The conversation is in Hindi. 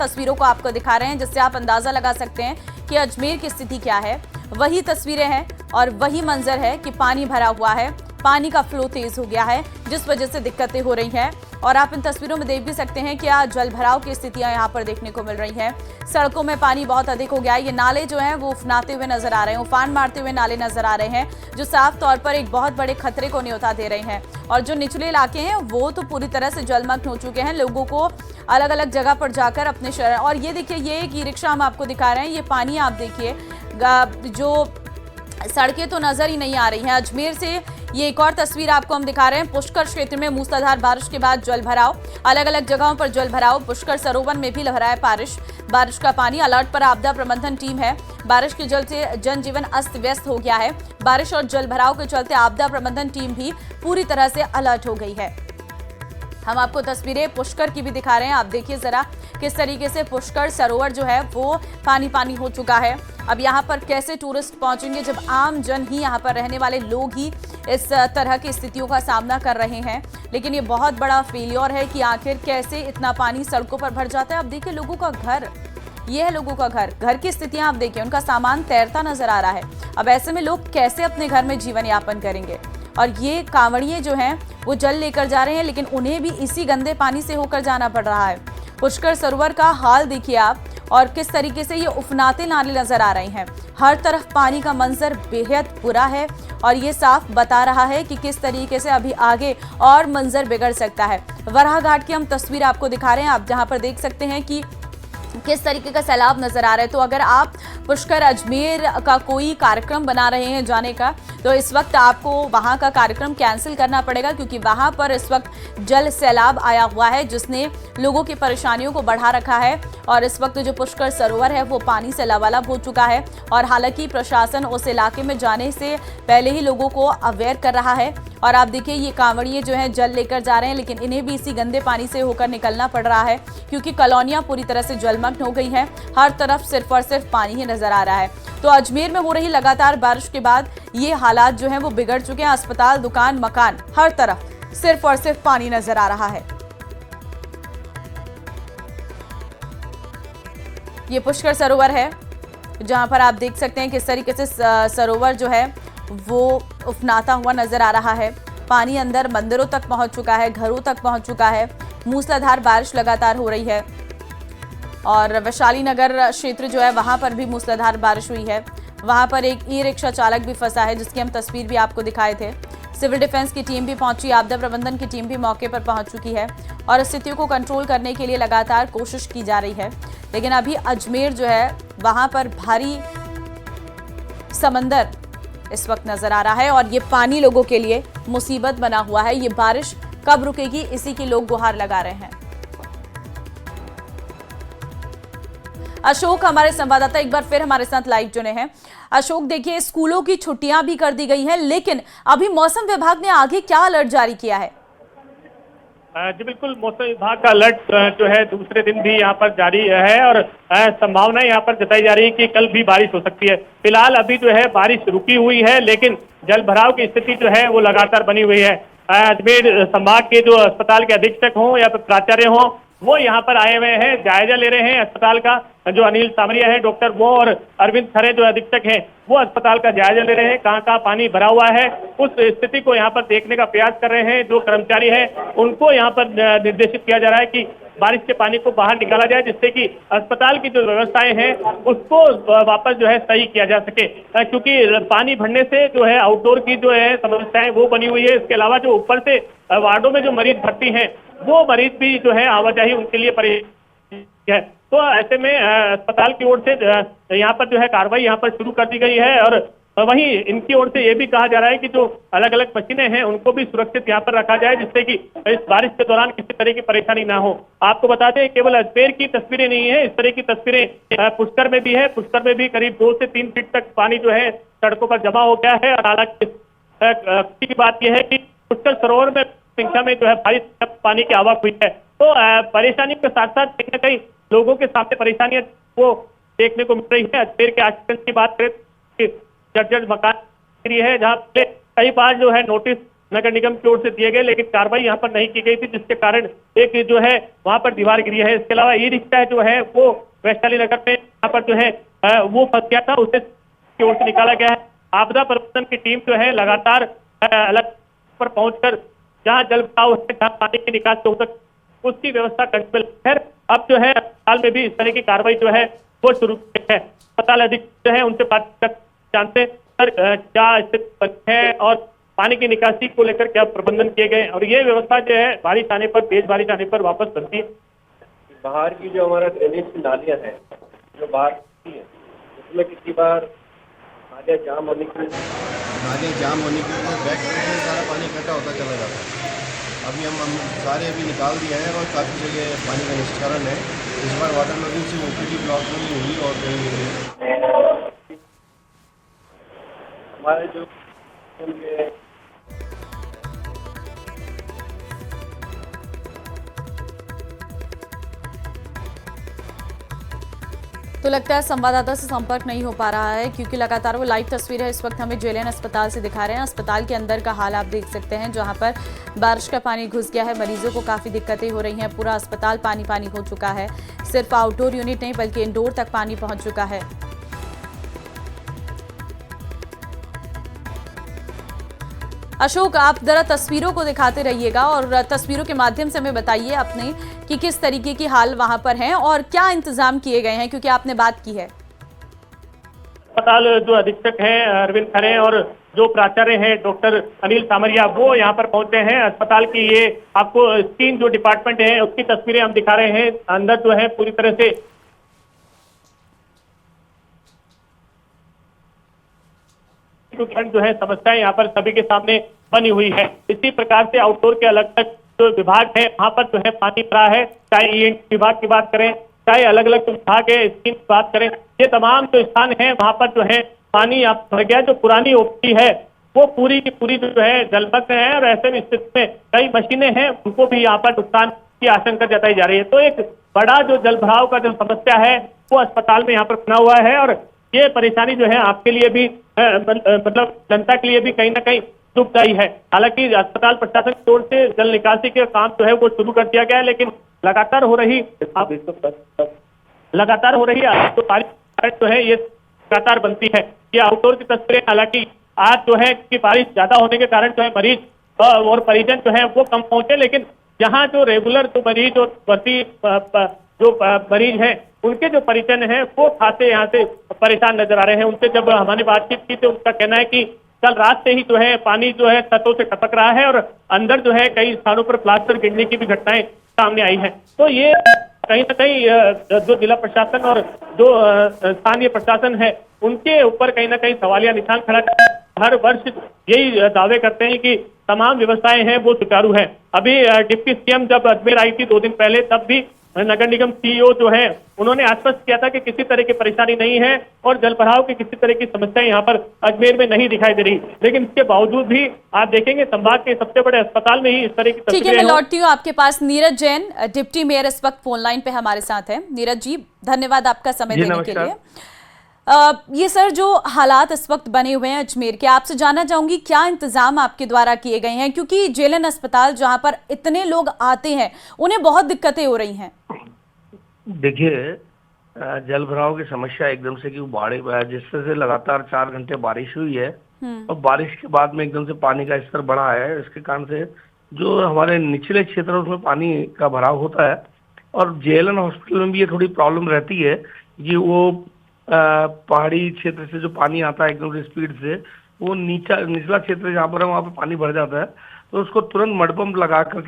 तस्वीरों को आपको दिखा रहे हैं जिससे आप अंदाजा लगा सकते हैं कि अजमेर की स्थिति क्या है। वही तस्वीरें हैं और वही मंजर है कि पानी भरा हुआ है, पानी का फ्लो तेज हो गया है जिस वजह से दिक्कतें हो रही हैं। और आप इन तस्वीरों में देख भी सकते हैं कि आज जल भराव की स्थितियां यहां पर देखने को मिल रही हैं। सड़कों में पानी बहुत अधिक हो गया है। ये नाले जो हैं वो उफनाते हुए नजर आ रहे हैं, उफान मारते हुए नाले नजर आ रहे हैं, जो साफ तौर पर एक बहुत बड़े खतरे को न्योता दे रहे हैं। और जो निचले इलाके हैं वो तो पूरी तरह से जलमग्न हो चुके हैं। लोगों को अलग अलग जगह पर जाकर अपने शहर, और ये देखिए ये एक ई रिक्शा हम आपको दिखा रहे हैं, ये पानी आप देखिए, जो सड़कें तो नजर ही नहीं आ रही हैं। अजमेर से ये एक और तस्वीर आपको हम दिखा रहे हैं। पुष्कर क्षेत्र में मूसलाधार बारिश के बाद जल भराव, अलग अलग जगहों पर जल भराव। पुष्कर सरोवर में भी लहरा है बारिश का पानी। अलर्ट पर आपदा प्रबंधन टीम है। बारिश के जल से जनजीवन अस्त व्यस्त हो गया है। बारिश और जल भराव के चलते आपदा प्रबंधन टीम भी पूरी तरह से अलर्ट हो गई है। हम आपको तस्वीरें पुष्कर की भी दिखा रहे हैं। आप देखिए जरा किस तरीके से पुष्कर सरोवर जो है वो पानी पानी हो चुका है। अब यहाँ पर कैसे टूरिस्ट पहुंचेंगे जब आम जन ही, यहाँ पर रहने वाले लोग ही इस तरह की स्थितियों का सामना कर रहे हैं। लेकिन ये बहुत बड़ा फेलियर है कि आखिर कैसे इतना पानी सड़कों पर भर जाता है। अब देखिए लोगों का घर, ये है लोगों का घर की स्थितियां आप देखिए, उनका सामान तैरता नजर आ रहा है। अब ऐसे में लोग कैसे अपने घर में जीवन यापन करेंगे। और ये कांवड़िए जो हैं वो जल लेकर जा रहे हैं, लेकिन उन्हें भी इसी गंदे पानी से होकर जाना पड़ रहा है। पुष्कर सरोवर का हाल देखिए आप, और किस तरीके से ये उफनाते नाले नजर आ रहे हैं। हर तरफ पानी का मंजर बेहद बुरा है और ये साफ बता रहा है कि किस तरीके से अभी आगे और मंजर बिगड़ सकता है। वराह घाट की हम तस्वीर आपको दिखा रहे हैं, आप जहां पर देख सकते हैं कि किस तरीके का सैलाब नजर आ रहा है। तो अगर आप पुष्कर अजमेर का कोई कार्यक्रम बना रहे हैं जाने का, तो इस वक्त आपको वहां का कार्यक्रम कैंसिल करना पड़ेगा, क्योंकि वहां पर इस वक्त जल सैलाब आया हुआ है जिसने लोगों की परेशानियों को बढ़ा रखा है। और इस वक्त जो पुष्कर सरोवर है वो पानी से लबालब हो चुका है। और हालांकि प्रशासन उस इलाके में जाने से पहले ही लोगों को अवेयर कर रहा है। और आप देखिए ये कांवड़िए जो हैं जल लेकर जा रहे हैं, लेकिन इन्हें भी इसी गंदे पानी से होकर निकलना पड़ रहा है, क्योंकि कॉलोनियां पूरी तरह से जलमग्न हो गई हैं। हर तरफ सिर्फ और सिर्फ पानी ही नजर आ रहा है। तो अजमेर में हो रही लगातार बारिश के बाद ये हालात जो हैं वो बिगड़ चुके हैं। अस्पताल, दुकान, मकान, हर तरफ सिर्फ और सिर्फ पानी नजर आ रहा है। ये पुष्कर सरोवर है जहां पर आप देख सकते हैं किस तरीके से सरोवर जो है वो उफनाता हुआ नजर आ रहा है। पानी अंदर मंदिरों तक पहुंच चुका है, घरों तक पहुंच चुका है। मूसलाधार बारिश लगातार हो रही है और वैशाली नगर क्षेत्र जो है वहां पर भी मूसलाधार बारिश हुई है। वहां पर एक ई रिक्शा चालक भी फंसा है जिसकी हम तस्वीर भी आपको दिखाए थे। सिविल डिफेंस की टीम भी पहुंची, आपदा प्रबंधन की टीम भी मौके पर पहुंच चुकी है और स्थितियों को कंट्रोल करने के लिए लगातार कोशिश की जा रही है। लेकिन अभी अजमेर जो है वहां पर भारी समंदर इस वक्त नजर आ रहा है और ये पानी लोगों के लिए मुसीबत बना हुआ है। ये बारिश कब रुकेगी, इसी की लोग गुहार लगा रहे हैं। अशोक हमारे संवाददाता एक बार फिर हमारे साथ लाइव जुड़े हैं। अशोक, देखिए स्कूलों की छुट्टियां भी कर दी गई हैं, लेकिन अभी मौसम विभाग ने आगे क्या अलर्ट जारी किया है? जी बिल्कुल, मौसम विभाग का अलर्ट जो है दूसरे दिन भी यहाँ पर जारी है और संभावना यहाँ पर जताई जा रही है कि कल भी बारिश हो सकती है। फिलहाल अभी जो है बारिश रुकी हुई है, लेकिन जल भराव की स्थिति जो है वो लगातार बनी हुई है। अजमेर संभाग के जो अस्पताल के अधीक्षक हों या फिर प्राचार्य हों, वो यहाँ पर आए हुए हैं, जायजा ले रहे हैं अस्पताल का। जो अनिल सामरिया है, डॉक्टर वो और अरविंद खरे जो अधीक्षक हैं, वो अस्पताल का जायजा ले रहे हैं। कहाँ कहाँ पानी भरा हुआ है उस स्थिति को यहाँ पर देखने का प्रयास कर रहे हैं। जो कर्मचारी हैं उनको यहाँ पर निर्देशित किया जा रहा है कि बारिश के पानी को बाहर निकाला जाए, जिससे कि अस्पताल की जो व्यवस्थाएं हैं उसको वापस जो है सही किया जा सके, क्योंकि पानी भरने से जो है आउटडोर की जो है समस्याएं वो बनी हुई है। इसके अलावा जो ऊपर से वार्डों में जो मरीज भर्ती हैं वो मरीज भी जो है आवाजाही उनके लिए परेशानी है। तो ऐसे में अस्पताल की ओर से यहाँ पर जो है कार्रवाई यहाँ पर शुरू कर दी गई है और वहीं इनकी ओर से ये भी कहा जा रहा है कि जो अलग अलग मशीनें हैं उनको भी सुरक्षित यहाँ पर रखा जाए, जिससे कि इस बारिश के दौरान किसी तरह की परेशानी ना हो। आपको बता दें केवल अजमेर की तस्वीरें नहीं है, इस तरह की तस्वीरें पुष्कर में भी है। पुष्कर में भी करीब 2 से 3 फीट तक पानी जो है सड़कों पर जमा हो गया है। और हालांकि की बात यह है कि पुष्कर सरोवर में संख्या में जो है भारी पानी की आवक हुई है। तो परेशानी के साथ साथ कहीं न कहीं लोगों के सामने परेशानियां वो देखने को मिल रही है। अजमेर के आसपास की बात करें, जर्जर मकान है जहाँ पे कई बार जो है नोटिस नगर निगम की ओर से दिए गए, लेकिन कार्रवाई यहाँ पर नहीं की गई थी, जिसके कारण एक जो है वहां पर दीवार गिरी है। इसके अलावा ई रिक्शा जो है वो वैशाली नगर में यहाँ पर जो है वो फंस गया था, उसे की ओर से निकाला गया है। आपदा प्रबंधन की टीम जो है लगातार अलग पर पहुंचकर जहाँ जल भराव है, जहाँ पानी की निकास हो सके उसकी व्यवस्था करने में लगे हैं। अब जो है अस्पताल में भी इस तरह की कार्रवाई जो है वो शुरू की है। अस्पताल अधीक्षक जो है उनसे बात कर जानते हैं सर क्या स्थिति है और पानी की निकासी को लेकर क्या प्रबंधन किए गए, और ये व्यवस्था जो है बारिश आने पर, तेज बारिश आने पर वापस बनती है। बाहर की जो हमारा ड्रेनेज की नालियां हैं जो बाहर की है, उसमें कितनी बार नालियां जाम होने की वजह से बैक में सारा पानी इकट्ठा होता चला जाता है। अभी हम सारे अभी निकाल दिए हैं और काफ़ी जगह पानी का निष्करण है। इस बार वाटर लॉगिंग से ओपीडी ब्लॉक में नहीं हुई और कहीं हमारे जो तो लगता है संवाददाता से संपर्क नहीं हो पा रहा है, क्योंकि लगातार वो लाइव तस्वीरें इस वक्त हमें जेएलएन अस्पताल से दिखा रहे हैं। अस्पताल के अंदर का हाल आप देख सकते हैं, जहां पर बारिश का पानी घुस गया है, मरीजों को काफी दिक्कतें हो रही हैं। पूरा अस्पताल पानी पानी हो चुका है। सिर्फ आउटडोर यूनिट नहीं बल्कि इंडोर तक पानी पहुंच चुका है। अशोक, आप जरा तस्वीरों को दिखाते रहिएगा और तस्वीरों के माध्यम से हमें बताइए अपने कि किस तरीके की हाल वहां पर हैं और क्या इंतजाम किए गए हैं, क्योंकि आपने बात की है। अस्पताल जो अधीक्षक हैं अरविंद खरे और जो प्राचार्य हैं डॉक्टर अनिल सामरिया, वो यहाँ पर पहुंचे हैं। अस्पताल की ये आपको स्क्रीन जो डिपार्टमेंट है उसकी तस्वीरें हम दिखा रहे हैं। अंदर जो है पूरी तरह से जो है समस्याएं यहाँ पर सभी के सामने बनी हुई है। इसी प्रकार से आउटडोर के अलग अलग जो विभाग है वहां पर जो है पानी भरा है, चाहे ईएनटी विभाग की बात करें, चाहे अलग अलग विभाग है स्कीम की बात करें, ये तमाम जो स्थान है वहां पर जो है पानी आप भर गया। जो पुरानी ओपी है वो पूरी की पूरी जो है जलमग्न है और ऐसे स्थिति में कई मशीनें हैं उनको भी यहाँ पर नुकसान की आशंका जताई जा रही है। तो एक बड़ा जो जल भराव का जो समस्या है वो अस्पताल में यहाँ पर बना हुआ है और ये परेशानी जो है आपके लिए भी मतलब जनता के लिए भी कहीं ना कहीं दुखदायी है। हालांकि अस्पताल प्रशासन की ओर से जल निकासी के काम जो है वो शुरू कर दिया गया है, लेकिन लगातार हो रही तो बारिश जो है ये लगातार बनती है। ये आउटडोर की तस्वीरें, हालांकि आज जो है कि बारिश ज्यादा होने के कारण जो है मरीज और परिजन जो है वो कम पहुंचे, लेकिन यहाँ जो रेगुलर जो मरीज और भर्ती जो मरीज हैं उनके जो परिजन हैं वो खासे यहाँ से परेशान नजर आ रहे हैं। उनसे जब हमने बातचीत की तो उनका कहना है कि कल रात से ही जो है पानी जो है छतों से टपक रहा है और अंदर जो है कई स्थानों पर प्लास्टर गिरने की भी घटनाएं सामने आई हैं। तो ये कहीं ना कहीं जो जिला प्रशासन और जो स्थानीय प्रशासन है उनके ऊपर कहीं ना कहीं सवालिया निशान खड़ा कर हर वर्ष यही दावे करते हैं कि तमाम व्यवस्थाएं हैं वो सुचारू है। अभी डिप्टी सीएम जब अजमेर आई थी 2 दिन पहले, तब भी नगर निगम सीईओ जो है उन्होंने आश्वस्त किया था कि किसी तरह की परेशानी नहीं है और जल भराव की किसी तरह की समस्या यहाँ पर अजमेर में नहीं दिखाई दे रही। लेकिन इसके बावजूद भी आप देखेंगे संभाग के सबसे बड़े अस्पताल में ही इस तरह की ठीक है, मैं लौटती हूँ आपके पास। नीरज जैन, डिप्टी मेयर, इस वक्त फोन लाइन पे हमारे साथ है। नीरज जी, धन्यवाद आपका समय देने के लिए। ये सर जो हालात इस वक्त बने हुए हैं अजमेर के, आपसे जानना चाहूंगी क्या इंतजाम आपके द्वारा किए गए हैं, क्योंकि जेएलएन अस्पताल जहां पर इतने लोग आते हैं उन्हें बहुत दिक्कतें हो रही हैं। देखिए, जल भराव की समस्या एकदम से क्यों बढ़े, जिस तरह से लगातार 4 घंटे बारिश हुई है और बारिश के बाद में एकदम से पानी का स्तर बढ़ा है, इसके कारण से जो हमारे निचले क्षेत्र उसमें पानी का भराव होता है। और जेएलएन हॉस्पिटल में भी ये थोड़ी प्रॉब्लम रहती है कि वो पहाड़ी क्षेत्र से जो पानी आता है एकदम से स्पीड से, वो निचला क्षेत्र जहाँ पर है वहाँ पे पानी भर जाता है, तो उसको तुरंत मड पंप लगा करके